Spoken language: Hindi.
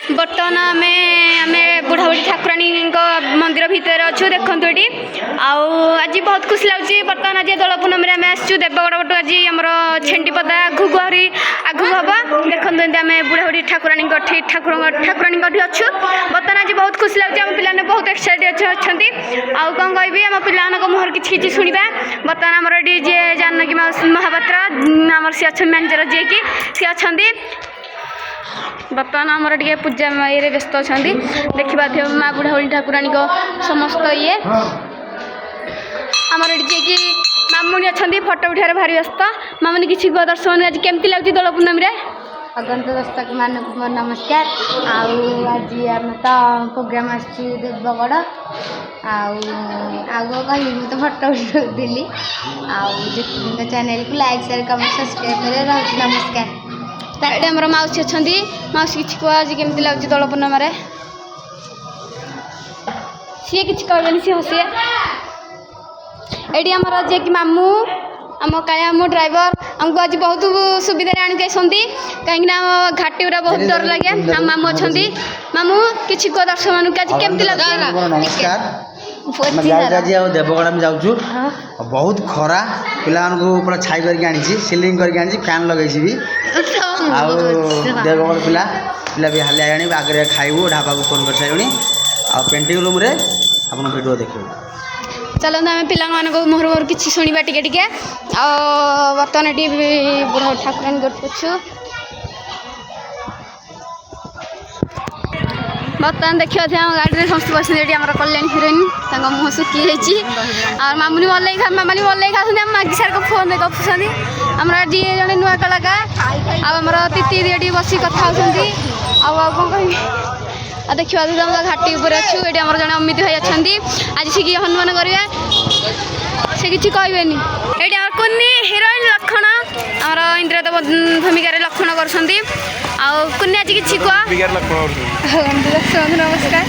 बर्तमान आम बुढ़ा बुढ़ी ठाकुराणी मंदिर भितर अच्छु देखु ये आज बहुत खुशी लगे। बर्तमान आज दोल पूनमी आम आसू देवगढ़ पटू आज आम छेपदा आगू आहरी आगू हम देखते आम बुढ़ा बुढ़ी ठाकुराणी ठाकुराणी अच्छु। बर्तमान आज बहुत खुशी लगे। आम पे बहुत एक्साइटेड अच्छा आउ कौन कहबी आम पे मुहर कि शुणा। बर्तमान आमर ये जी जानकी महापात्र आम सी अच्छा मैनेजर जी कि सी अच्छा। बर्तमान आमर टे पूजा ये व्यस्त अच्छा देखा माँ बुढ़ा बुढ़ी ठाकुराणी समस्त ये आमर ये कि मामुनी अच्छा फटो उठार भारी व्यस्त। मामुनी किसी दर्शक मैंने आज केमती लगे दोल पूनमी आगंत दर्शक मान नमस्कार। आज आम तो प्रोग्राम आसवगढ़ आग कह तो फटो उठी चैनल को लाइक शेयर कमेंट सब्सक्राइब कर नमस्कार। ये आम मौसी अच्छा मौसी कि कह आज केमती लगे दोल पूनमी सी कि कहबे सी हसी ये आमर जे कि मामू आम काया मामू ड्राइवर आमको आज बहुत सुविधा आणिक कहीं घाटी गुरा बहुत डर लगे। आम मामू अच्छा मामू कि कह दर्शक मान आज केमती लगे। नमस्कार आज देवगढ़ में जाऊँ बहुत खरा पिला पूरा छाई करके आनी सिलिंग करके आनी फैन लगे भी आउ देवगढ़ पिला पिला भी हालिया आनी आगे खाइबू ढाबा को फोन कर सारे आ पेंटिंग रूम रे आप वीडियो देखो। चलते आम पिला मुहर मुहर कि शुणा टे बर्तमान ये बुढ़ा ठाकुराणी गपुछु। बर्तमान देखा आम गाड़ी समस्त बस आम कल्याणी हिरोइन मुह सुखी मामुनी मल्ल मामानी मल्ल खाते मागी सार को फोन गपुं आम जी जड़े नुआ कलाकार आमर तीती ये बस कथा होती कौन कह देखा तुम घाटी उपर अच्छु ये आम जड़े अमित भाई अच्छा आज सी हनुमान करवा से कि कहबे ये आम कुन्नी हिरोइन लक्षण आमर इंद्रद भूमिकार लक्षण कर कुन्नी आज कि कह नमस्कार।